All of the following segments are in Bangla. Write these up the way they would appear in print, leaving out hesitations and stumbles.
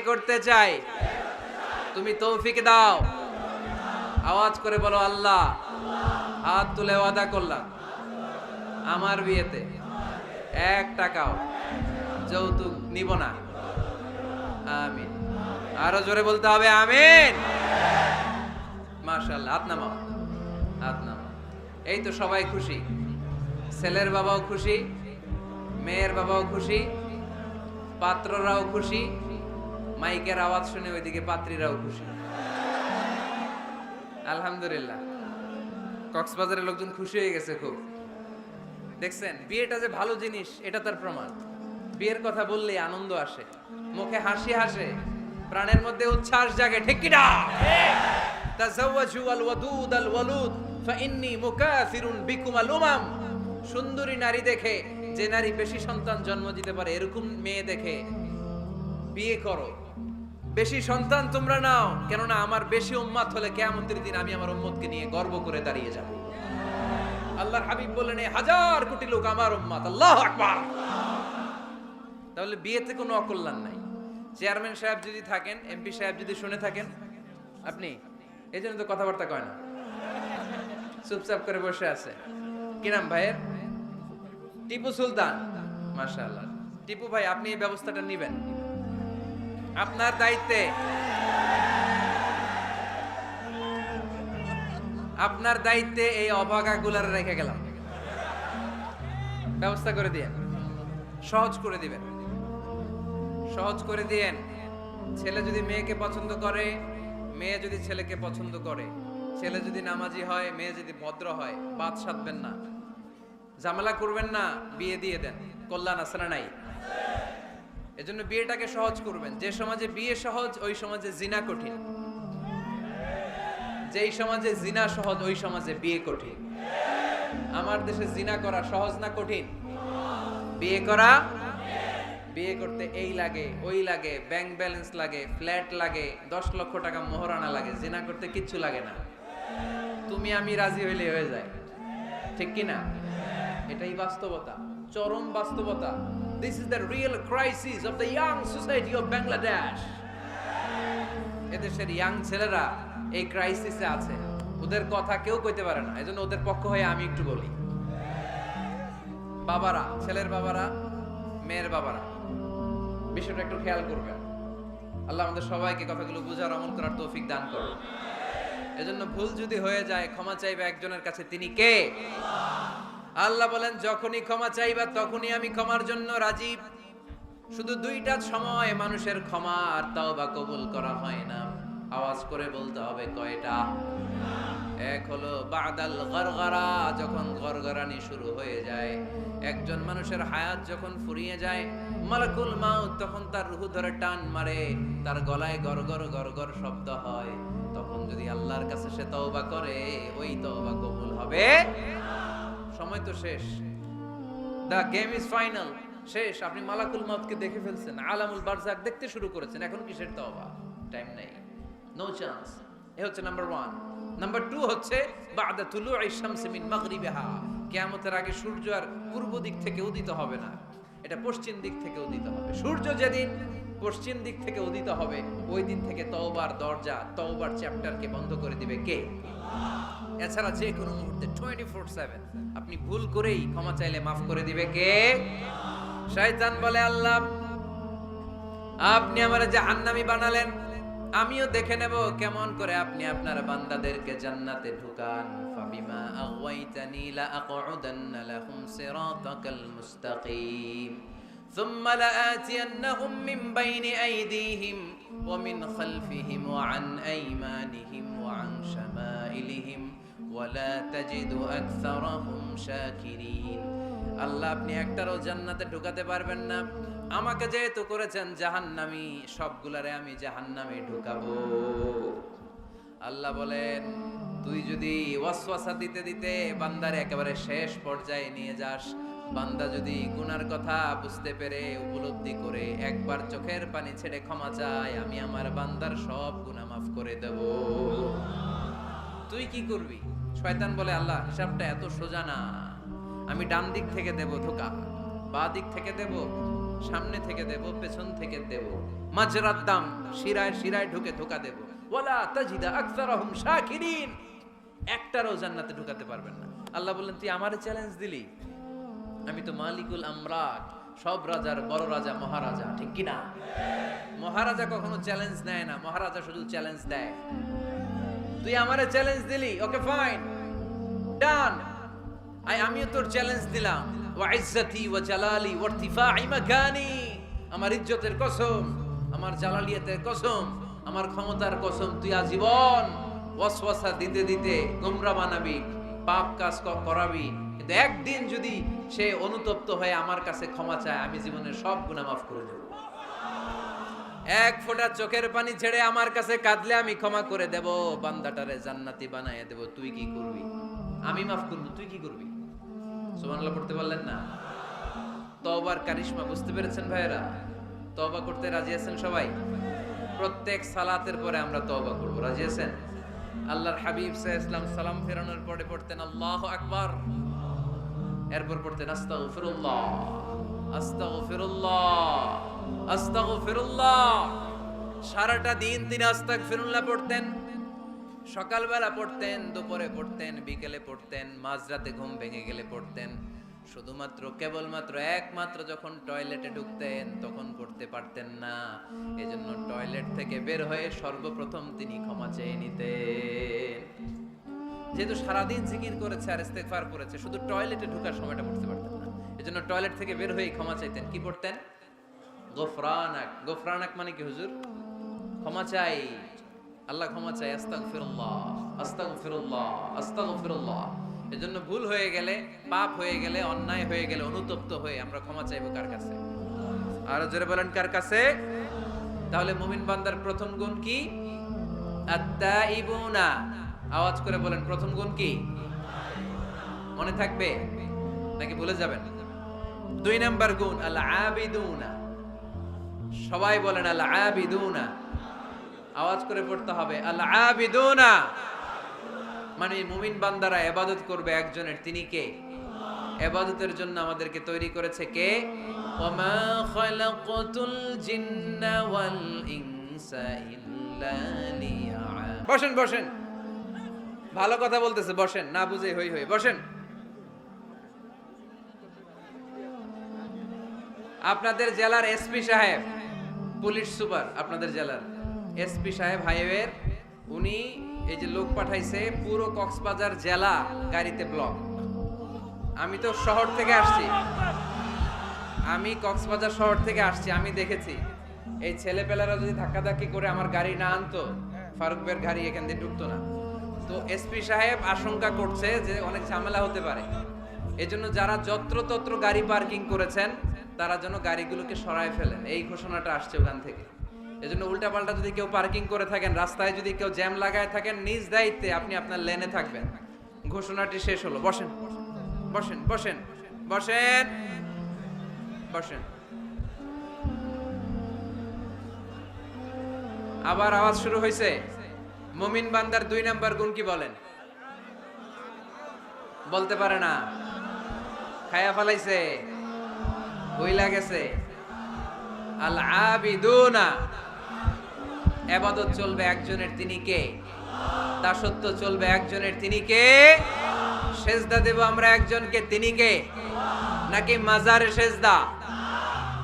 করতে চাই, তুমি তৌফিক দাও। আওয়াজ করে বলো আল্লাহ। হাত তুলে ওয়াদা করলাম আমার বিয়েতে 1 টাকাও যৌতুক নিব না। আমিন। আরো জোরে বলতে হবে আমিন। মাশাআল্লাহ। হাত নামাও, হাত নামাও। এই তো সবাই খুশি, ছেলের বাবাও খুশি, মেয়ের বাবাও খুশি, পাত্ররাও খুশি, মাইকের আওয়াজ শুনে ওইদিকে পাত্রীরাও খুশি। আলহামদুলিল্লাহ। কক্সবাজারের লোকজন খুশি হয়ে গেছে খুব। দেখছেন বিয়েটা যে ভালো জিনিস এটা তার প্রমাণ। বিয়ের কথা বললেই আনন্দ আসে, মুখে হাসি আসে, প্রাণের মধ্যে উচ্ছ্বাস জাগে। ঠিক কি না? তাযাওয়াজু আল ওয়াদুদ আল ওয়ালুদ ফাইন্নী মুকাসিরুন বিকুম আল উমাম। সুন্দরী নারী দেখে, যে নারী বেশি সন্তান জন্ম দিতে পারে এরকম মেয়ে দেখে বিয়ে করো। বেশি সন্তান তোমরা নাও, কেননা আমার বেশি উম্মত হলে কিয়ামতের দিন আমি আমার উম্মতকে নিয়ে গর্ব করে দাঁড়িয়ে যাব। আল্লাহর হাবিব বললেন 1000 কোটি লোক আমার উম্মত। আল্লাহু আকবার। তাহলে বিয়েতে কোনো অকল্যাণ নাই। চেয়ারম্যান সাহেব যদি থাকেন, এমপি সাহেব যদি শুনে থাকেন, আপনি এই জন্য তো কথাবার্তা কয় না, চুপচাপ করে বসে আছে। কি নাম ভাইয়ের? টিপু সুলতান। মাশাআল্লাহ। টিপু ভাই, আপনি এই ব্যবস্থাটা নেবেন, আপনার দায়িত্বে। আপনার দায়িত্বে এই অভাগাগুলার রেখে গেলাম। ব্যবস্থা করে দিয়েন, সহজ করে দিবেন, সহজ করে দিয়েন। ছেলে যদি মেয়েকে পছন্দ করে, মেয়ে যদি ছেলেকে পছন্দ করে, ছেলে যদি নামাজি হয়, মেয়ে যদি ভদ্র হয়, বাদ সাধবেন না, ঝামেলা করবেন না, বিয়ে দিয়ে দেন। কল্যাণ আছে না নাই? এজন্য বিয়েটাকে সহজ করবেন। যে সমাজে বিয়ে সহজ ওই সমাজে জিনা কঠিন, যেই সমাজে জিনা সহজ ওই সমাজে বিয়ে কঠিন। আমার দেশে জিনা করা সহজ না কঠিন? বিয়ে করা, বিয়ে করতে এই লাগে ওই লাগে, ব্যাংক ব্যালেন্স লাগে, ফ্ল্যাট লাগে, 10 লক্ষ টাকা মোহরানা লাগে। জিনা করতে কিচ্ছু লাগে না, তুমি আমি রাজি হইলে হয়ে যায়। ঠিক কি না? এটাই বাস্তবতা, চরম বাস্তবতা। This is the real crisis of the young society of Bangladesh. এদেশের ইয়াং ছেলেরা এই ক্রাইসিসে আছে, ওদের কথা কেউ কইতে পারে না। এজন্য ওদের পক্ষ হয়ে আমি একটু বলি। বাবারা, ছেলের বাবারা, মেয়ের বাবারা, বিষয়টা একটু খেয়াল করবেন। আল্লাহ আমাদের সবাইকে কথাগুলো বুঝার, আমল করার তৌফিক দান করুন। এজন্য ভুল যদি হয়ে যায় ক্ষমা চাইবে একজনের কাছে, তিনি কে? আল্লাহ বলেন যখনই ক্ষমা চাইবা তখনই আমি ক্ষমার জন্য রাজি। শুধু 2টা সময় মানুষের ক্ষমা আর তাওবা কবুল করা হয় না। আওয়াজ করে বলতে হবে কয়টা? এক হলো বাদাল গরগরা, যখন গরগরানি শুরু হয়ে যায়। একজন মানুষের হায়াত যখন ফুরিয়ে যায়, মালাকুল মাউত তখন তার রূহ ধরে টান মারে, তার গলায় গরগর গরগর শব্দ হয়। তখন যদি আল্লাহর কাছে সে তওবা করে, ওই তওবা কবুল হবে। সময় তো শেষ, দা গেম ইজ ফাইনাল, শেষ। আপনি মালাকুল মাউতকে দেখে ফেলছেন, আলামুল বারজাক দেখতে শুরু করেছেন, এখন কিসের তওবা? টাইম নেই, নো চান্স। এ হচ্ছে নাম্বার 1। নাম্বার 2 হচ্ছে বাদা তুলুই শামসি মিন মাগরিবিহা। কিয়ামতের আগে সূর্য আর পূর্ব দিক থেকে উদিত হবে না, এটা পশ্চিম দিক থেকে উদিত হবে। সূর্য যেদিন পশ্চিম দিক থেকে উদিত হবে, ওই দিন থেকে তওবার দরজা, তওবার চ্যাপ্টারকে বন্ধ করে দিবে কে? এছাড়া যে কোনো মুহূর্তে 24/7 আপনি ভুল করেই ক্ষমা চাইলে মাফ করে দিবে কে? শয়তান বলে আল্লাহ আপনি আমারে জাহান্নামী বানালেন, আমিও দেখে নেব কেমন করে আপনি আপনার বান্দাদেরকে জান্নাতে ঢুকান। ফাবিমা আগাইতানি লা আকউদান্না লাহুম সিরাতাকাল মুস্তাকিম ثم لآتينهم من بين أيديهم ومن خلفهم وعن أيمانهم وعن شمائلهم ولا تجد أكثرهم شاكرين। আল্লাহ আপনি একটারও জান্নাতে ঢুকাতে পারবেন না, আমাকে যেহেতু করেছেন জাহান্নামী, সবগুলারে আমি জাহান্নামে ঢুকাবো। আল্লাহ বলেন তুই যদি ওয়াসওয়াসা দিতে দিতে বান্দার একেবারে শেষ পর্যায়ে নিয়ে যাস, বান্দা যদি গুনার কথা বুঝতে পেরে উপলব্ধি করে একবার চোখের পানি ছেড়ে ক্ষমা চায়, আমি আমার বান্দার সব গুনাহ মাফ করে দেব। তুই কি করবি? শয়তান বলে আল্লাহ হিসাবটা এত সোজা না, আমি ডান দিক থেকে দেব ধোকা, বাঁ দিক থেকে দেব, সামনে থেকে দেব, পেছন থেকে দেব, মাজরাত দাম, শিরায় শিরায় ঢুকে ধোকা দেব। ওয়ালা তাজিদা আকসারহুম শাকিরিন, একটারও জান্নাতে ঢুকাতে পারবেন না। আল্লাহ বললেন তুই আমারে চ্যালেঞ্জ দিলি, আমি তো মালিকুল আমরাক, সব রাজার বড় রাজা, মহারাজা, ঠিক কি না? মহারাজা কখনো চ্যালেঞ্জ নেয় না, মহারাজা শুধু চ্যালেঞ্জ দেয়। তুই আমারে চ্যালেঞ্জ দিলি, ওকে ফাইন, ডান, আমিও তোর চ্যালেঞ্জ দিলাম। ওয়া ইজ্জতি ওয়া জালালি ওয়া ইরতিফাই মাকানি, আমার ইজ্জতের কসম, আমার জালালিয়াতের কসম, আমার ক্ষমতার কসম, তুই আজীবন ওয়াসওয়াসা দিতে দিতে গোমরাহ বানাবি, পাপ কাজ করাবি, কিন্তু একদিন যদি সে অনুতপ্ত হয়ে আমার কাছে ক্ষমা চায়, আমি জীবনের সব গুনাহ মাফ করে দেব। এক ফোঁটা চোখের পানি ছেড়ে আমার কাছে কাঁদলে আমি ক্ষমা করে দেব, বান্দাটারে জান্নাতি বানায় দেব। তুই কি করবি? আমি মাফ করব, তুই কি করবি? সুবহানাল্লাহ পড়তে পারলেন না? তওবার কারিশমা বুঝতে পেরেছেন ভাইরা? তওবা করতে রাজি আছেন সবাই? প্রত্যেক সালাতের পরে আমরা তওবা করব, রাজি আছেন? আল্লাহর হাবিব সাল্লাল্লাহু আলাইহি ওয়াসাল্লাম সালাম ফেরানোর পরে পড়তেন আল্লাহু আকবার, এরপর পড়তেন আস্তাগফিরুল্লাহ, আস্তাগফিরুল্লাহ, আস্তাগফিরুল্লাহ। সারাটা দিন তিনি আস্তাগফিরুল্লাহ পড়তেন। সকালবেলা পড়তেন, দুপুরে পড়তেন, বিকেলে পড়তেন, মাঝরাতে ঘুম ভেঙে গেলে পড়তেন। শুধুমাত্র কেবলমাত্র একমাত্র যখন টয়লেটে ঢুকতেন তখন পড়তে পারতেন না, এজন্য টয়লেট থেকে বের হয়ে সর্বপ্রথম তিনি ক্ষমা চেয়ে নিতেন। যেহেতু সারাদিন জিকির করেছে আর ইস্তেগফার করেছে, শুধু টয়লেটে ঢোকার সময়টা পড়তে পারতেন না, এজন্য টয়লেট থেকে বের হয়ে ক্ষমা চাইতেন। কি পড়তেন? গফরানাক। গফরানাক মানে কি হুজুর? ক্ষমা চাই, আল্লাহ ক্ষমা চাই, আস্তাগফিরুল্লাহ, আস্তাগফিরুল্লাহ, আস্তাগফিরুল্লাহ। এজন্য ভুল হয়ে গেলে, পাপ হয়ে গেলে, অন্যায় হয়ে গেলে, অনুতপ্ত হয়ে আমরা ক্ষমা চাইবো কার কাছে? আর জোরে বলেন কার কাছে? তাহলে মুমিন বান্দার প্রথম গুণ কি? আত-তাইবুনা। আওয়াজ করে বলেন প্রথম গুণ কি? মনে থাকবে নাকি ভুলে যাবেন? 2 নাম্বার গুণ আল আবিদুনা। সবাই বলেন আল আবিদুনা, আওয়াজ করে পড়তে হবে আল আবিদুনা। মানে মুমিন বান্দারা ইবাদত করবে একজনের, তিনি কে? ইবাদতের জন্য আমাদেরকে তৈরি করেছে কে? ওমা খালাকাতুল জিন্না ওয়াল ইনসা ইল্লা লিয়া'বুদুন। বসেন বসেন, ভালো কথা বলতেছে, বসেন, না বুঝে হই হই, বসেন। আপনাদের জেলার এসপি সাহেব, পুলিশ সুপার, আপনাদের জেলার এসপি সাহেব হাইওয়ের, উনি এই যে লোক পাঠাইছে, পুরো কক্সবাজার জেলা গাড়িতে ব্লক। আমি তো শহর থেকে আসছি, আমি কক্সবাজার শহর থেকে আসছি, আমি দেখেছি এই ছেলেপেলারা যদি ধাক্কাধাক্কি করে আমার গাড়ি না আনতো, ফারুক ভাইয়ের গাড়ি এখান দিয়ে ঢুকতো না। তো এসপি সাহেব আশঙ্কা করছে যে অনেক ঝামেলা হতে পারে, এজন্য যারা যত্রতত্র গাড়ি পার্কিং করেছেন তারা যেন গাড়িগুলোকে সরায় ফেলেন, এই ঘোষণাটা আসছে ওখান থেকে। এজন্য উল্টাপাল্টা যদি কেউ পার্কিং করে থাকেন, রাস্তায় যদি কেউ জ্যাম লাগায় থাকেন, নিজ দায়িত্বে আপনি আপনার লেনে থাকবেন। ঘোষণাটি শেষ হলো। বসেন বসেন বসেন বসেন বসেন। আবার আওয়াজ শুরু হয়েছে। মুমিন বান্দার 2 নাম্বার গুণ কি বলেন? বলতে পারে না, খায়া ফেলাইছে, বইলা গেছে। আল আবিদুনা, ইবাদত চলবে একজনের, তিনি কে? দাসত্ব চলবে একজনের, তিনি কে? সেজদা দেব আমরা একজনকে, তিনি কে? নাকি মাজারে সেজদা,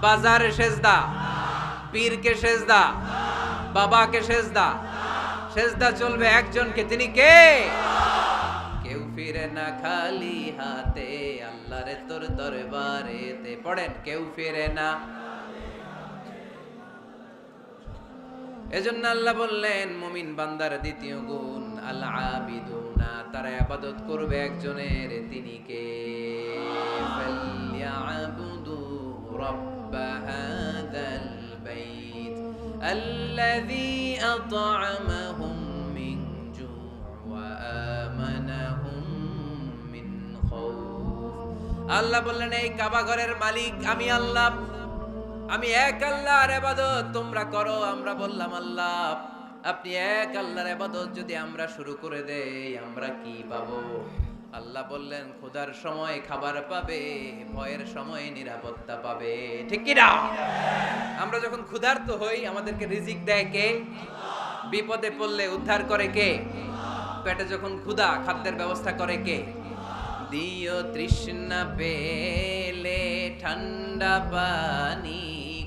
বাজারে সেজদা, পীরকে সেজদা, বাবাকে সেজদা? সেজদা চলবে একজনকে, তিনি কে? কেউ ফিরে না খালি হাতে, আল্লাহরে তোর দরবারেতে। পড়েন, কেউ ফিরে না। এজন্য আল্লাহ বললেন মুমিন বান্দার দ্বিতীয় গুণ আল আবিদুনা, তারা ইবাদত করবে একজনের, তিনি কে? ফালইয়াবুদু রাব্ব হাযাল বাইত আল্লাযী আত'আমাহুম মিন জু' ওয়া আমানাহুম মিন খাউফ। আল্লাহ বললেন এই কাবা ঘরের মালিক আমি আল্লাহ, আমি এক আল্লাহর ইবাদত তোমরা করো। আমরা বললাম আল্লাহ আপনি এক আল্লাহর ইবাদত যদি আমরা শুরু করে দেই আমরা কি পাবো? আল্লাহ বললেন ক্ষুধার সময় খাবার পাবে, ভয়ের সময় নিরাপত্তা পাবে। ঠিক কি না? আমরা যখন ক্ষুধার্ত হই আমাদেরকে রিজিক দেয় কে? বিপদে পড়লে উদ্ধার করে কে? পেটে যখন ক্ষুধা, খাদ্যের ব্যবস্থা করে কে? দিও তৃষ্ণা পেলে ঠান্ডা পানি,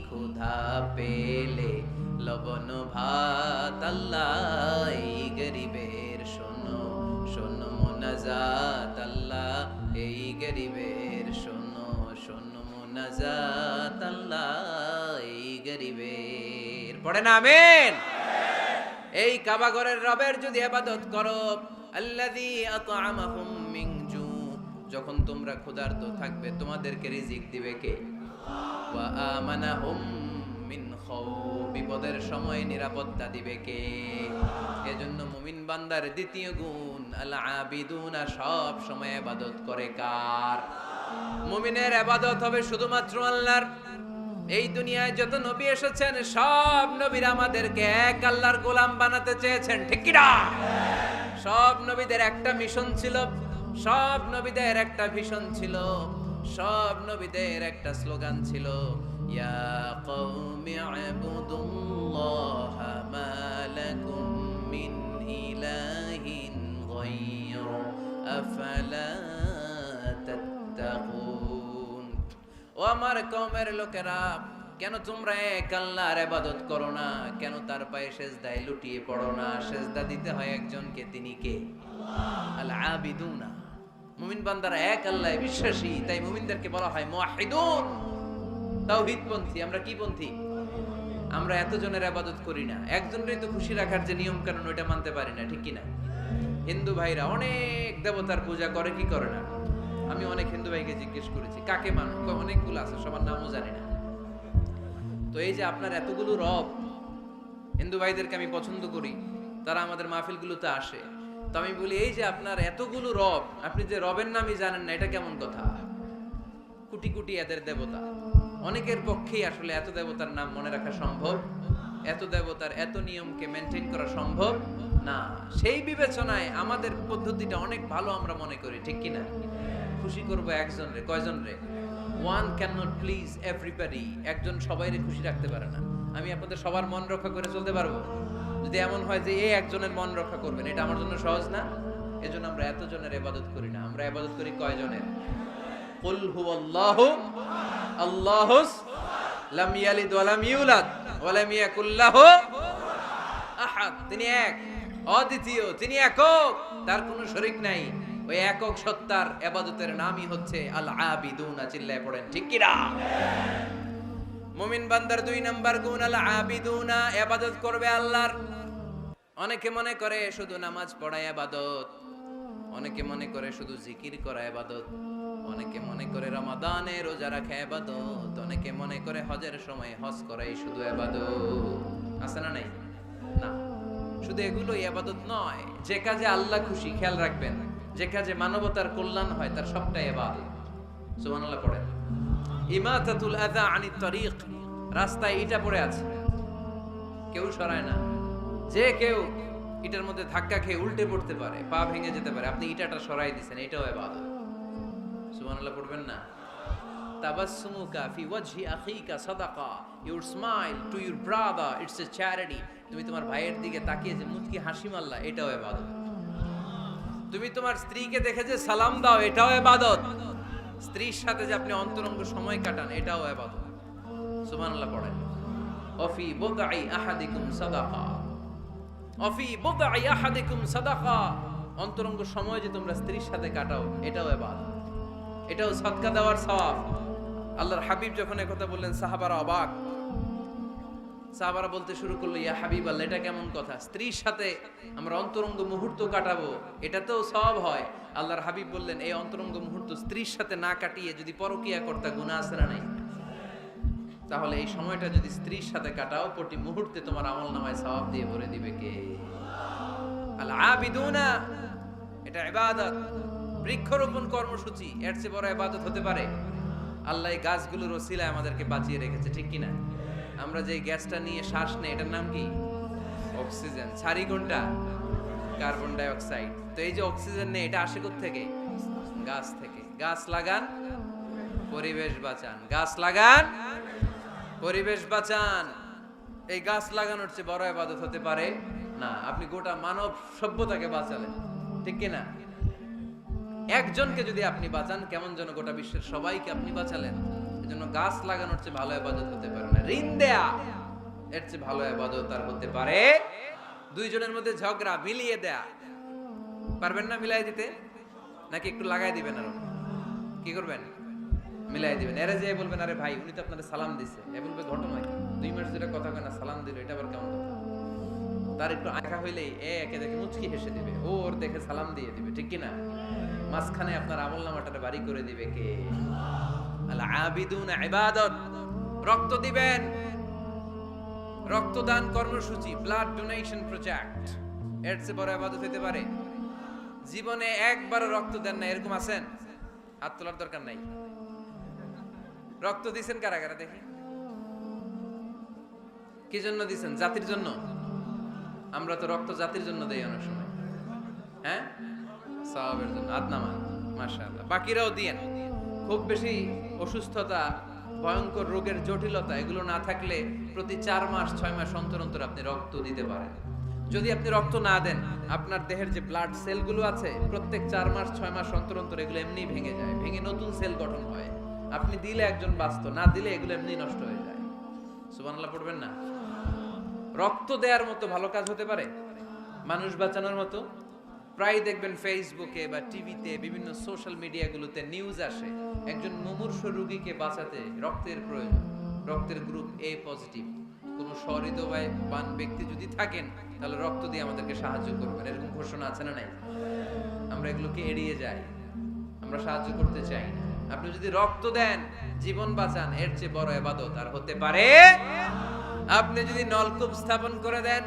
ক্ষুধা পেলে লবণ ভাত। আল্লাহ এই গরিবের শোনো শোনো মোনাজাত, আল্লাহ এই গরিবের শোনো শোনো মোনাজাত, আল্লাহ এই গরিবের। পড়েন আমিন। এই কাবা ঘরের রবের যদি ইবাদত করো, আল্লাযী আত'আমাহুম মিন জু, যখন তোমরা ক্ষুধার্ত থাকবে তোমাদেরকে রিজিক দিবে কে? ওয়া আমানাহুম মিন খাউফ, বিপদের সময় নিরাপত্তা দিবে কে? এজন্য মুমিন বান্দার দ্বিতীয় গুণ, আল আবিদুনা, সব সময় ইবাদত করে কার? মুমিনের ইবাদত হবে শুধুমাত্র আল্লাহর। এই দুনিয়ায় যত নবী এসেছেন সব নবীরা আমাদেরকে এক আল্লাহর গোলাম বানাতে চেয়েছেন। ঠিক কি না? সব নবীদের একটা মিশন ছিল, সব নবীদের একটা ভিশন ছিল, সব নবীদের একটা স্লোগান ছিল, ইয়া কওমি ইবুদুল্লাহা মা লাকুম মিন ইলাহিন গায়রু আফালা তাত্তাকুন। ও আমার কওমের লোকেরা, কেন তোমরা এক আল্লাহর ইবাদত করো না? কেন তার পায়ে সেজদায় লুটিয়ে পড়ো না? সেজদা দিতে হয় একজনকে, তিনি কে? আল আবিদুনা। মুমিন বান্দারা এক আল্লাহে বিশ্বাসী, তাই মুমিনদেরকে বলা হয় মুওয়াহিদুন, তাওহীদপন্থী। আমরা কি পন্থী? আমরা এতজনের ইবাদত করি না, একজনেরই তো খুশি রাখার যে নিয়ম কানুন ওইটা মানতে পারি না। ঠিক কি না? হিন্দু ভাইরা অনেক দেবতার পূজা করে কি করে না? আমি অনেক হিন্দু ভাইকে জিজ্ঞেস করেছি কাকে মানো, অনেকগুলো আছে, সবার নামও জানি না। তো এই যে আপনার এতগুলো রব, হিন্দু ভাইদেরকে আমি পছন্দ করি, তারা আমাদের মাহফিলগুলোতে আসে। তো আমি বলি, এই যে আপনার এতগুলো রব, আপনি যে রবের নামই জানেন না, এটা কেমন কথা? কোটি কোটি এদের দেবতা, অনেকের পক্ষেই আসলে এত দেবতার নাম মনে রাখা সম্ভব, এত দেবতার এত নিয়মকে মেনটেন করা সম্ভব না। সেই বিবেচনায় আমাদের পদ্ধতিটা অনেক ভালো আমরা মনে করি। ঠিক কি না? খুশি করবো একজন রে, কয়জন রে? One can not please everybody. একজন সবাইরে খুশি রাখতে পারে না। আমি আপনাদের সবার মন রক্ষা করে চলতে পারবো? যদি এমন হয় যে এই একজনের মন রক্ষা করবেন, এটা আমার জন্য সহজ না। এজন্য আমরা এতজনের ইবাদত করি না, আমরা ইবাদত করি কয়জনের? কুল হুয়াল্লাহু আল্লাহুস লাম ইয়ালিদ ওয়া লাম ইউলাদ ওয়া লাম ইয়াকুল লাহু আহাদ। তিনি এক, অদ্বিতীয়, তিনি একক, তার কোনো শরীক নাই। ওই একক সত্তার ইবাদতের নামই হচ্ছে আল আবিদুনা। চিল্লায় পড়েন ঠিক কি না? মুমিন বান্দার দুই নাম্বার গুণ আল আবিদুনা, ইবাদত করবে আল্লাহর। অনেকে মনে করে শুধু নামাজ পড়া ইবাদত, অনেকে মনে করে শুধু জিকির করা ইবাদত, অনেকে মনে করে রমাদানে রোজা রাখা ইবাদত, অনেকে মনে করে হজের সময় হজ করাই শুধু ইবাদত। আছে না নাই? না, শুধু এগুলোই ইবাদত নয়। যে কাজে আল্লাহ খুশি, খেয়াল রাখবেন, যে কাজে মানবতার কল্যাণ হয় তার সবটাই ইবাদত। সুবহানাল্লাহ পড়েন। ইমাতাতুল আযা আনিত তরিক, রাস্তায় ইটা পড়ে আছে, কেউ সরায় না। যে কেউ ইটার মধ্যে ধাক্কা খেয়ে উল্টে পড়তে পারে, পা ভেঙে যেতে পারে, আপনি ইটাটা সরাই দিয়েছেন, এটাও ইবাদত। সুবহানাল্লাহ পড়বেন না? তাবাসসুমুকা ফি ওয়াজহি আখিকা সাদাকা, your smile to your brother, it's a charity. তুমি তোমার ভাইয়ের দিকে তাকিয়ে যে মুচকি হাসি মারলা, এটাও ইবাদত। তুমি তোমার স্ত্রীকে দেখে যে সালাম দাও, এটাও ইবাদত। স্ত্রীর সাথে যে আপনি অন্তরঙ্গ সময় কাটান, এটাও ইবাদত। সুবহানাল্লাহ পড়েন। অফি বুদআই আহাদিকুম সাদাকা, অফি বুদআই আহাদিকুম সাদাকা, অন্তরঙ্গ সময় যে তোমরা স্ত্রীর সাথে কাটাও, এটাও ইবাদত, এটাও সাদকা দেওয়ার সওয়াব। আল্লাহর হাবিব যখন একথা বললেন, সাহাবারা অবাক। সাহাবারা বলতে শুরু করলো, ইয়া হাবিবাল্লাহ, এটা কেমন কথা? স্ত্রীর সাথে আমরা অন্তরঙ্গ মুহূর্ত কাটাবো, এটাতেও সওয়াব হয়? আল্লাহর হাবিব বললেন, এই অন্তরঙ্গ মুহূর্ত স্ত্রীর সাথে না কাটিয়ে যদি পরকীয়া করতে, গুনাহ আছে না নাই? তাহলে এই সময়টা যদি স্ত্রীর সাথে কাটাও, প্রতি মুহূর্তে তোমার আমলনামায় সওয়াব দিয়ে ভরে দিবে কে? আল আবিদুনা, এটা ইবাদত। বৃক্ষরোপণ কর্মসূচি, এর চেয়ে বড় ইবাদত হতে পারে? আল্লাহ এই গাছগুলোর ওসিলায় আমাদেরকে বাঁচিয়ে রেখেছে। ঠিক কিনা? আমরা যে গ্যাসটা নিয়ে শ্বাস নেই, এটার নাম কি? অক্সিজেন। ছাড়ি কোনটা? Carbon die oxide. তো এই যে অক্সিজেন নেই, এটা আসে কোত্থেকে? গাছ থেকে। গাছ লাগান, পরিবেশ বাঁচান। গাছ লাগান, পরিবেশ বাঁচান। এই গাছ লাগানোর চেয়ে বড় ইবাদত হতে পারে না। আপনি গোটা মানব সভ্যতাকে বাঁচালেন, ঠিক কি না? একজনকে যদি আপনি বাঁচান, কেমন যেন গোটা বিশ্বের সবাইকে আপনি বাঁচালেন। এজন্য গাছ লাগানোর চেয়ে ভালো ইবাদত হতে পারে না। ঋণ দেয়া এর চেয়ে ভালো ইবাদত আর হতে পারে। দুইজনের মধ্যে ঝগড়া মিলিয়ে দেয়া, পারবেন না মিলাই দিতে? নাকি একটু লাগাই দিবেন? আর কি করবেন? মিলাই দিবেন। এরা যে বলবেন, আরে ভাই উনি তো আপনাদের সালাম দিছে, এ বলবে ঘটনা কি? 2 মাস ধরে কথা কয় না, সালাম দিল, এটা আবার কেমন কথা? তার একটু আঁকা হইলেই একে দেখে মুচকি হেসে দিবে, ও ওর দেখে সালাম দিয়ে দিবে, ঠিক কি না? মাঝখানে আপনার আমলনামাটারে বাড়ি করে দিবে কে? আল আবিদুনা ইবাদত। রক্ত দিবেন, রক্তদান কর্মসূচি, ব্লাড ডোনেশন প্রজেক্ট, এর চেয়ে বড় ইবাদত হতে পারে? জীবনে একবারও রক্ত দেন না এরকম আছেন? হাত তোলার দরকার নাই। রক্ত দিছেন কারা কারা দেখি? কি জন্য দিছেন? জাতির জন্য? আমরা তো রক্ত জাতির জন্য দেই অনেক সময়, হ্যাঁ, সওয়াবের জন্য। হাত নামান, মাশাআল্লাহ। বাকিরাও দিয়েন। খুব বেশি অসুস্থতা, ভয়ঙ্কর রোগের জটিলতা এগুলো না থাকলে প্রতি 4 মাস 6 মাস অন্তর অন্তর আপনি রক্ত দিতে পারেন। যদি আপনি রক্ত না দেন, আপনার দেহের যে ব্লাড সেলগুলো আছে প্রত্যেক 4 মাস 6 মাস অন্তর অন্তর এগুলো এমনি ভেঙে যায়, ভেঙে নতুন সেল গঠন হয়। আপনি দিলে একজন বাঁচত, না দিলে এগুলো এমনি নষ্ট হয়ে যায়। সুবহানাল্লাহ পড়বেন না? রক্ত দেওয়ার মতো ভালো কাজ হতে পারে? মানুষ বাঁচানোর মতো? প্রায় দেখবেন ফেসবুকে বা টিভিতে, বিভিন্ন সোশ্যাল মিডিয়াগুলোতে নিউজ আসে, একজন মুমূর্ষ রোগীকে বাঁচাতে রক্তের প্রয়োজন, রক্তের গ্রুপ এ পজিটিভ। কোন সহৃদয়বান ব্যক্তি যদি থাকেন তাহলে রক্ত দিয়ে আমাদেরকে সাহায্য করবেন, এরকম ঘোষণা আছে না নাই? আমরা এগুলোকে এড়িয়ে যাই, আমরা সাহায্য করতে চাই না। আপনি যদি রক্ত দেন, জীবন বাঁচান, এর চেয়ে বড় ইবাদত আর হতে পারে? আপনি যদি নলকূপ স্থাপন করে দেন,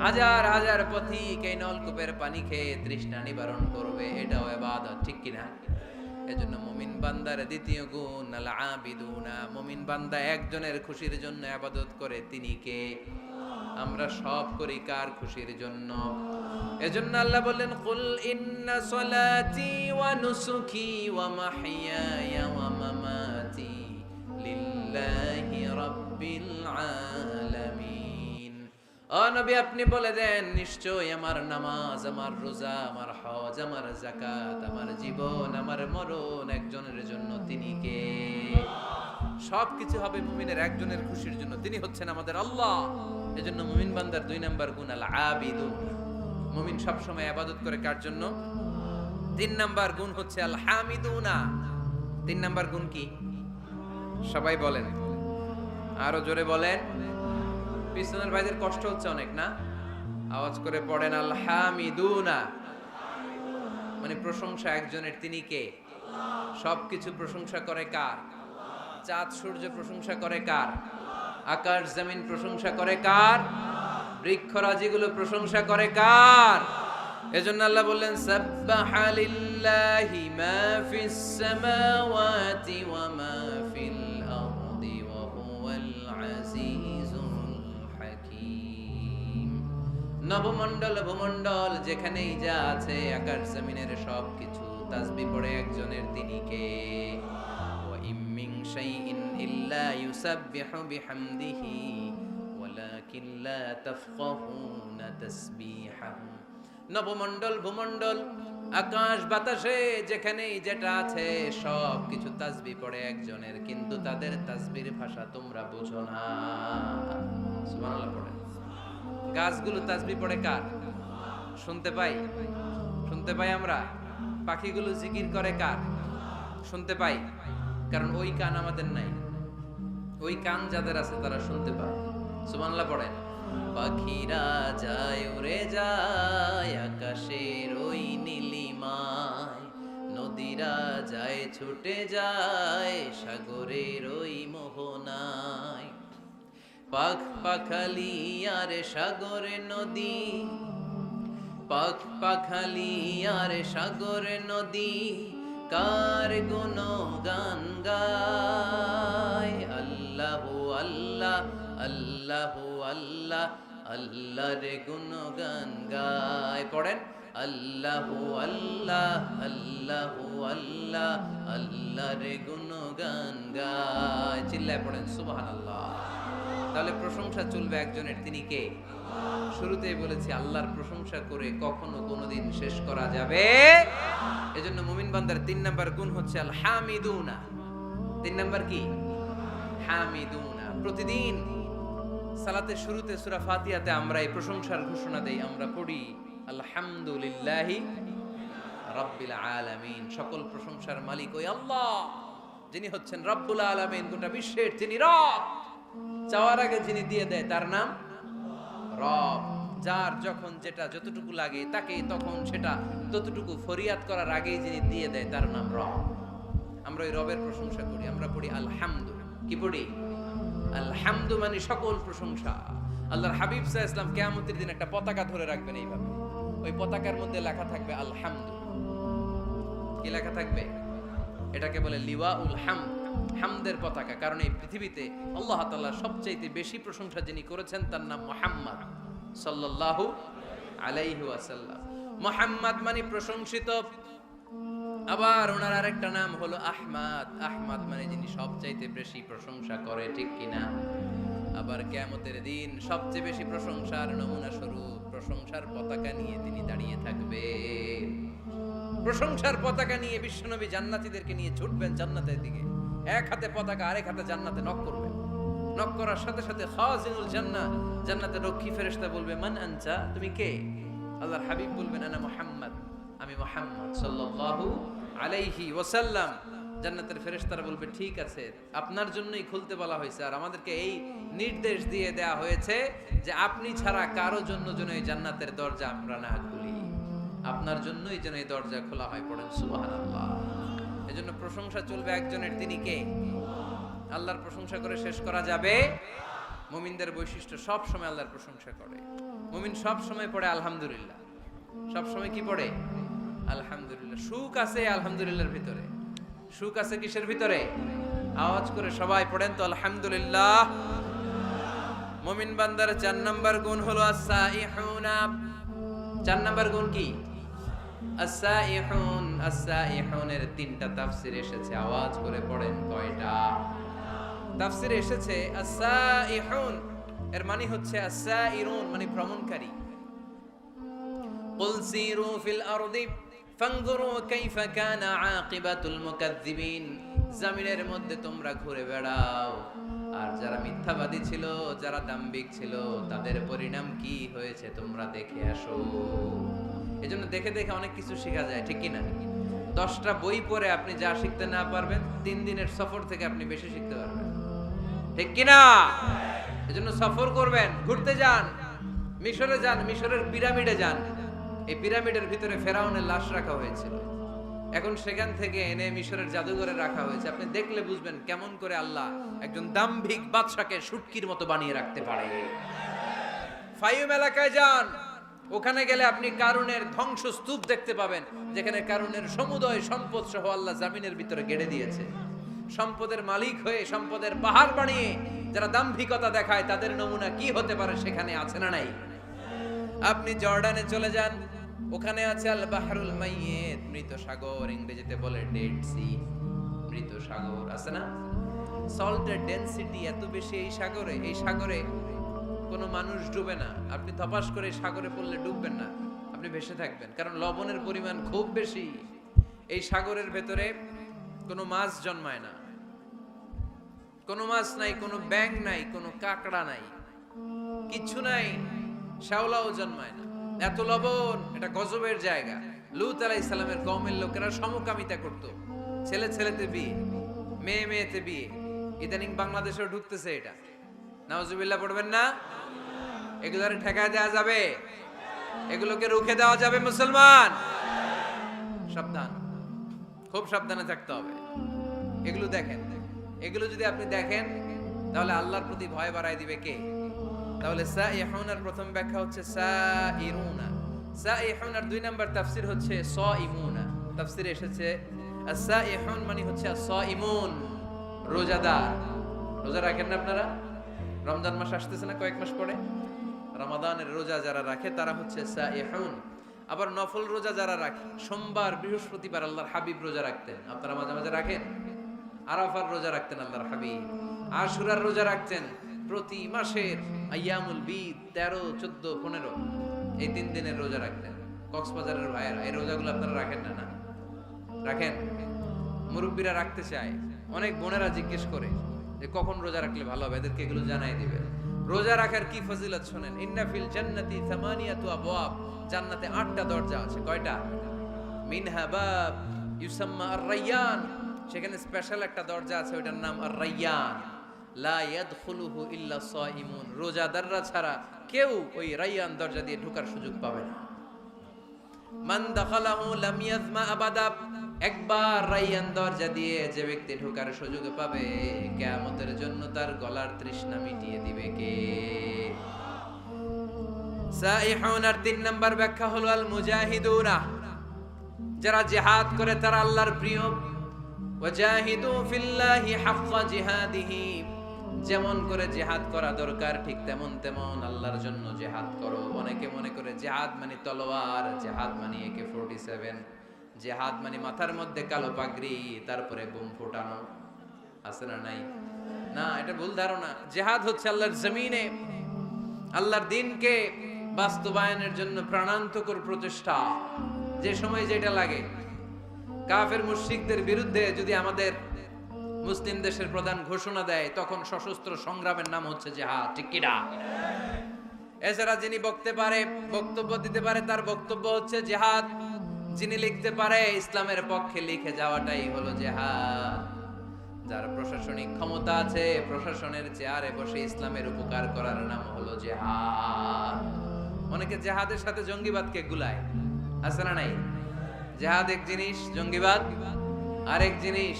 হাজার হাজার পথিক এই নলকূপের পানি খেয়ে তৃষ্ণা নিবারণ করবে, এটাও ইবাদত, ঠিক কিনা? এজন্য মুমিন বান্দার দ্বিতীয় গুণ আল আবিদুনা। মুমিন বান্দা একজনের খুশির জন্য ইবাদত করে, তিনি কে? আমরা সব করি কার খুশির জন্য? এজন্য আল্লাহ বললেন, কুল ইন্না সলাতি ওয়া নুসুকি ওয়া মাহইয়ায়া ওয়া মামাতি লিল্লাহি রাব্বিল আলামিন। ও নবী, আপনি বলে দেন, নিশ্চয় আমার নামাজ, আমার রোজা, আমার হজ, আমার যাকাত, আমার জীবন, আমার মরণ একজনের জন্য, তিনি কে? সবকিছু হবে মুমিনের একজনের খুশির জন্য, তিনি হচ্ছেন আমাদের আল্লাহ। এজন্য মুমিন বান্দার 2 নাম্বার গুণ আল আবিদু। মুমিন সব সময় ইবাদত করে কার জন্য? 3 নাম্বার গুণ হচ্ছে আল হামিদুনা। 3 নাম্বার গুণ কি? সবাই বলেন, আরো জোরে বলেন। পিছনের ভাইদের কষ্ট হচ্ছে অনেক না? আওয়াজ করে পড়েন, আল হামিদুনা। মানে প্রশংসা একজনের, তিনি কে? সবকিছু প্রশংসা করে কার? চাঁদ সূর্য প্রশংসা করে কার? আকাশ জমিন প্রশংসা করে কার? বৃক্ষরাজিগুলো প্রশংসা করে কার? এজন্য আল্লাহ বললেন, সাব্বাহা লিল্লাহি মা ফিস সামাওয়াতি ওয়া মা ফিল আরদি ওয়া হুয়াল আজিজুল হাকীম। নবমণ্ডল ভূমণ্ডল যেখানেই যা আছে, আকাশ জমিনের সবকিছু তাসবিহ পড়ে একজনের, তিনি কে? ওয়া ইম মিন শাইইন ইল্লা ইউসাব্বিহু বিহামদিহি ওয়ালাকিন লা তাফকাহুনা তাসবিহাহু। নবমণ্ডল ভূমণ্ডল আকাশ বাতাসে যেখানেই যেটা আছে সব কিছু তাসবিহ পড়ে একজনের, কিন্তু তাদের তাসবির ভাষা তোমরা বুঝো না। সুবহানাল্লাহ পড়েন। গাছগুলো তাসবিহ পড়ে কার? শুনতে পাই, শুনতে পাই আমরা। পাখিগুলো জিকির করে কার? শুনতে পাই, কারণ ওই কান আমাদের নাই। ওই কান যাদের আছে তারা শুনতে পায়। সুবহানাল্লাহ পড়েন। পাখিরা যায় উড়ে যায় আকাশের ওই নীলিমায়, নদীরা যায় ছুটে যায় সাগরের ওই মোহনায়। পাখ পাখালি আর সাগরে নদী, পাখ পাখালি আর সাগরে নদী, কার গুণগান গায়। আল্লাহু আল্লাহ, আল্লাহু আল্লাহ, আল্লাহর গুণগান গায়। পড়েন, আল্লাহু আল্লাহ আল্লাহু আল্লাহ, আল্লাহর গুণগান গায়। চিল্লায় পড়েন সুবহানাল্লাহ। তাহলে প্রশংসা চলবে একজনের, তিনি কে? শুরুতেই বলেছি আল্লাহর প্রশংসা করে কখনো কোনোদিন শেষ করা যাবে। এজন্য মুমিন বান্দার 3 নাম্বার গুণ হচ্ছে আল হামিদুনা। 3 নাম্বার কি? হামিদুনা। প্রতিদিন সালাতের শুরুতে সূরা ফাতিহাতে আমরা এই প্রশংসার ঘোষণা দেই, আমরা পড়ি আলহামদুলিল্লাহি রাব্বিল আলামিন। সকল প্রশংসার মালিক ওই আল্লাহ, যিনি হচ্ছেন রব্বুল আলামিন, গোটা বিশ্বের যিনি রব। চাওয়ার আগে যিনি দিয়ে দেয় তার নাম রব। যার যখন যেটা যতটুকু লাগে তাকে তখন সেটা ততটুকু ফরিয়াদ করার আগেই যিনি দিয়ে দেয় তার নাম রব। আমরা ওই রবের প্রশংসা করি, আমরা পড়ি আলহামদু। কি পড়ি? আলহামদু মানে সকল প্রশংসা। আল্লাহর হাবিব সাল্লাল্লাহু আলাইহি ওয়াসাল্লাম কিয়ামতের দিন একটা পতাকা ধরে রাখবেন এইভাবে, ওই পতাকার মধ্যে লেখা থাকবে আলহামদু। কি লেখা থাকবে? এটাকে বলে লিওয়াউল হামদ, হামদের পতাকা। কারণ এই পৃথিবীতে আল্লাহ তাআলা সবচাইতে বেশি প্রশংসা যিনি করেছেন তার নাম মুহাম্মদ সাল্লাল্লাহু আলাইহি ওয়াসাল্লাম। মুহাম্মদ মানে প্রশংসিত। আবার ওনার আরেকটা নাম হলো আহমদ। আহমদ মানে যিনি সবচাইতে বেশি প্রশংসা করে, ঠিক কিনা? আবার কিয়ামতের দিন সবচেয়ে বেশি প্রশংসার নমুনা স্বরূপ প্রশংসার পতাকা নিয়ে তিনি দাঁড়িয়ে থাকবে। প্রশংসার পতাকা নিয়ে বিশ্বনবী জান্নাতীদেরকে নিয়ে ছুটবেন জান্নাতের দিকে। এক হাতে পতাকা, আরেক হাতে জান্নাতে নক করবেন। নক করার সাথে সাথে খাজিনুল জান্নাহ, জান্নাতের রক্ষী ফেরেশতা বলবে মান আনতা, তুমি কে? আল্লাহর হাবিব বলবেন আনা মুহাম্মদ, আমি মুহাম্মদ সাল্লাল্লাহু আলাইহি ওয়াসাল্লাম। জান্নাতের ফেরেশতারা বলবে ঠিক আছে, আপনার জন্যই খুলতে বলা হয়েছে, আর আমাদেরকে এই নির্দেশ দিয়ে দেয়া হয়েছে যে আপনি ছাড়া কারো জন্য যেন এই জান্নাতের দরজা আমরা না খুলি, আপনার জন্যই যেন এই দরজা খোলা হয়। পড়েন সুবহানাল্লাহ। এজন্য প্রশংসা চলবে একজনের, তিনি কে? আল্লাহর প্রশংসা করে শেষ করা যাবে? মুমিনদের বৈশিষ্ট্য সব সময় আল্লাহর প্রশংসা করে। মুমিন সব সময় পড়ে আলহামদুলিল্লাহ। সব সময় কি পড়ে? আলহামদুলিল্লাহ। সুখ আছে আলহামদুলিল্লাহর ভিতরে। সুখ আছে কিসের ভিতরে? আওয়াজ করে সবাই পড়েন তো আলহামদুলিল্লাহ। মুমিন বান্দার 4 নাম্বার গুণ হলো আস-সাইহুনা। 4 নাম্বার গুণ কি? আস-সাইহুন। আস-সাইহুনের 3টা তাফসীর এসেছে, আওয়াজ করে পড়েন কয়টা? তাফসীরে এসেছে আস-সাইহুন এর মানে হচ্ছে আস-সাইরুন মানে ভ্রমণকারী। কুল সিরু ফিল আরদি ফানজুরু কাইফা কানা আকিবাতুল মুকাজ্জিবিন। জমিনের মধ্যে তোমরা ঘুরে বেড়াও, আর যারা মিথ্যাবাদী ছিল, যারা দাম্ভিক ছিল, তাদের পরিণাম কি হয়েছে তোমরা দেখে আসো। এজন্য দেখে দেখে অনেক কিছু শেখা যায়, ঠিক কি না? 10টা বই পড়ে আপনি যা শিখতে না পারবেন, 3 দিনের সফর থেকে আপনি বেশি শিখতে পারবেন, ঠিক কি না? এজন্য সফর করবেন, ঘুরতে যান, মিশরে যান, মিশরের পিরামিডে যান। এই পিরামিডের ভিতরে ফেরাউনের লাশ রাখা হয়েছিল, এখন সেখান থেকে এনে মিশরের জাদুঘরে রাখা হয়েছে। আপনি দেখলে বুঝবেন কেমন করে আল্লাহ একজন দাম্ভিক বাদশাকে শুটকির মতো বানিয়ে রাখতে পারে। ফাইম এলাকায় যান, ওখানে গেলে আপনি কারুনের ধ্বংসস্তূপ দেখতে পাবেন, যেখানে কারুনের সমুদয় সম্পদ সহ আল্লাহ জামিনের ভিতরে গেড়ে দিয়েছে। সম্পদের মালিক হয়ে সম্পদের পাহাড় বানিয়ে যারা দাম্ভিকতা দেখায় তাদের নমুনা কি হতে পারে সেখানে আছে না নাই? আপনি জর্ডানে চলে যান, ওখানে আছে আল বাহরুল মাইয়িত, মৃত সাগর, ইংরেজিতে বলে ডেড সি, মৃত সাগর আছে না? সল্টের ডেনসিটি এত বেশি এই সাগরে, এই সাগরে কোনো মানুষ ডুবে না। আপনি ধপাস করে সাগরে পড়লে ডুববেন না, আপনি ভেসে থাকবেন, কারণ লবণের পরিমাণ খুব বেশি। এই সাগরের ভেতরে কোনো মাছ জন্মায় না, কোনো মাছ নাই, কোনো ব্যাঙ নাই, কোনো কাঁকড়া নাই, কিচ্ছু নাই, শ্যাওলাও জন্মায় না। এত লবণ, এটা গজবের জায়গা। লূত আলাইহিস সালামের কওমের লোকেরা সমকামিতা করত, ছেলে ছেলেতে বিয়ে, মেয়ে মেয়েতে বিয়ে। ইদানিং বাংলাদেশেও ঢুকতেছে এটা, নাউজুবিল্লাহ পড়বেন না? এগুলোর ঠেকায় দেওয়া যাবে? এগুলোকে রুখে দেওয়া যাবে? মুসলমান সাবধান, খুব সাবধানে থাকতে হবে। এগুলো দেখেন, এগুলো যদি আপনি দেখেন তাহলে আল্লাহর প্রতি ভয় বাড়ায় দিবে কে? তাহলে সাইহুনার প্রথম ব্যাখ্যা হচ্ছে সাইরুনা। সাইহুনার 2 নাম্বার তাফসীর হচ্ছে সাইমুনা। তাফসীরে এসেছে as-সাইহুন মানে হচ্ছে as-সাইমুন, রোজাদার। রোজা রাখেন না আপনারা? রমজান মাস আসতেছে না কয়েক মাস পরে? রমাদানের রোজা যারা রাখে তারা হচ্ছে সাইহুন। আবার নফল রোজা যারা রাখে, সোমবার বৃহস্পতিবার আল্লাহর হাবিব রোজা রাখতেন, আপনারা মাঝে মাঝে রাখেন। আরাফার রোজা রাখতেন আল্লাহর হাবিব, আশুরার রোজা রাখতেন। প্রতি মাসের আইয়ামুল বিদ 13, 14, 15 এই 3 দিনের রোজা রাখতেন। কক্সবাজারের ভাইয়েরা এই রোজাগুলো আপনারা রাখেন না? না রাখেন? মুরব্বীরা রাখতে চায়, অনেক বোনেরা জিজ্ঞেস করে যে কখন রোজা রাখলে ভালো হবে, এদেরকে এগুলো জানাই দিবেন। রোজা রাখার কি ফজিলত শুনেন। ইন্না ফিল জান্নাতি সামানিয়াতু আবওয়াব, জান্নাতে 8টা দরজা আছে। কয়টা? মিনহা বাব ইউসাম্মা আর-রায়্যান, সেখানে স্পেশাল একটা দরজা আছে, ওটার নাম আর-রায়্যান। লা ইয়াদখুলুহু ইল্লা সাইমুন, রোজাদাররা ছাড়া কেউ ওই রায়্যান দরজা দিয়ে ঢোকার সুযোগ পাবে না। মান দাখালাহু লাম ইয়াজমা আবাদা, একবার রায়্যান দরজা দিয়ে যে ব্যক্তি ঢোকার সুযোগ পাবে, কিয়ামতের জন্য তার গলার তৃষ্ণা মিটিয়ে দিবে কে? সাইহুনার 3 নাম্বার ব্যাখ্যা হলো আল মুজাহিদুনা, যারা জিহাদ করে তারা আল্লাহর প্রিয়। ওয়াজাহিদু ফিল্লাহি হাক্কা জিহাদিহি, যেমন করে জিহাদ করা দরকার ঠিক তেমন তেমন আল্লাহর জন্য জিহাদ করো। অনেকে মনে করে জিহাদ মানে তলোয়ার, জিহাদ মানে AK-47, জিহাদ মানে মাথার মধ্যে কালো পাগড়ি তারপরে বোম ফোটানো, আছে না নাই? না, এটা ভুল ধারণা। জিহাদ হচ্ছে আল্লাহর জমিনে আল্লাহর দ্বীনকে বাস্তবায়নের জন্য প্রাণান্তকর প্রচেষ্টা। যে সময় যেটা লাগে, কাফের মুশরিকদের বিরুদ্ধে যদি আমাদের মুসলিম দেশের প্রধান ঘোষণা দেয়, তখন সশস্ত্র সংগ্রামের নাম হচ্ছে জিহাদ, ঠিক কি না? এছাড়া যিনি বক্তব্য দিতে পারে তার বক্তব্য হচ্ছে জিহাদ, যিনি লিখতে পারে ইসলামের পক্ষে লিখে যাওয়াটাই হলো জিহাদ। যার প্রশাসনিক ক্ষমতা আছে, প্রশাসনের চেয়ারে বসে ইসলামের উপকার করার নাম হলো জিহাদ। অনেকে জিহাদের সাথে জঙ্গিবাদকে গুলায়, আছে না নাই? জিহাদ এক জিনিস, জঙ্গিবাদ আরেক জিনিস।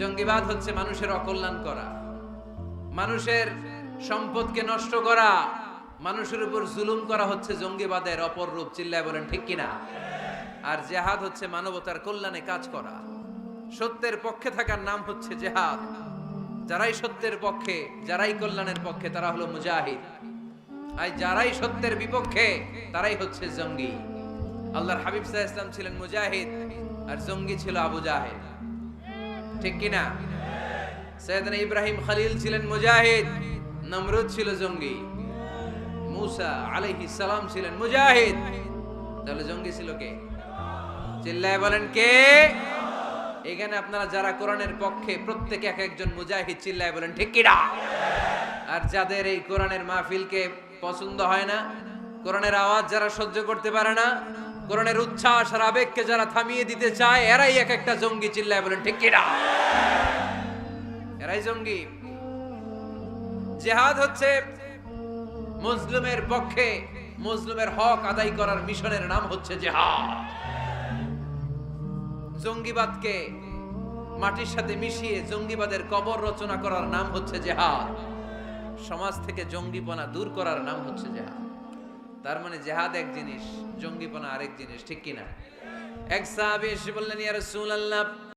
জঙ্গিবাদ হচ্ছে মানুষের অকল্যাণ করা, মানুষের সম্পদকে নষ্ট করা, মানুষের উপর জুলুম করা হচ্ছে জঙ্গিবাদের অপর রূপ। চিল্লায় বলেন ঠিক কিনা? আর জিহাদ হচ্ছে মানবতার কল্যাণে কাজ করা, সত্যের পক্ষে থাকার নাম হচ্ছে জিহাদ। যারাই সত্যের পক্ষে, যারাই কল্যাণের পক্ষে, তারা হলো মুজাহিদ। আর যারাই সত্যের বিপক্ষে, তারাই হচ্ছে জঙ্গি। আল্লাহর হাবিব সাল্লাল্লাহু আলাইহি ওয়াসাল্লাম ছিলেন মুজাহিদ, আর জঙ্গি ছিল আবু জাহেল, ঠিক কিনা? সাইয়েদনা ইব্রাহিম খলিল ছিলেন মুজাহিদ, নমরুদ ছিল জঙ্গি। মুসা আলাইহিস সালাম ছিলেন মুজাহিদ, তাহলে জঙ্গি ছিল কে? চিল্লায় বলেন কে? এখানে আপনারা যারা কোরআনের পক্ষে, প্রত্যেকে এক একজন মুজাহিদ। চিল্লায় বলেন ঠিক কিনা? আর যাদের এই কোরআনের মাহফিলকে পছন্দ হয় না, কোরআনের আওয়াজ যারা সহ্য করতে পারে না, কোরআনের উচ্ছ্বাস আর আবেগকে যারা থামিয়ে দিতে চায়, এরাই এক একটা জঙ্গি। চিল্লায় বলেন ঠিক কিনা? এরাই জঙ্গি। জিহাদ হচ্ছে মুসলিমের পক্ষে, মুসলিমের হক আদায় করার মিশনের নাম হচ্ছে জিহাদ। জঙ্গিবাদকে মাটির সাথে মিশিয়ে জঙ্গিবাদের কবর রচনা করার নাম হচ্ছে জিহাদ। সমাজ থেকে জঙ্গিপনা দূর করার নাম হচ্ছে জিহাদ। তার মানে জিহাদ এক জিনিস, জঙ্গিপনা আরেক জিনিস, ঠিক কিনা? এক সাহাবী এসে বললেন, ইয়া রাসূলুল্লাহ,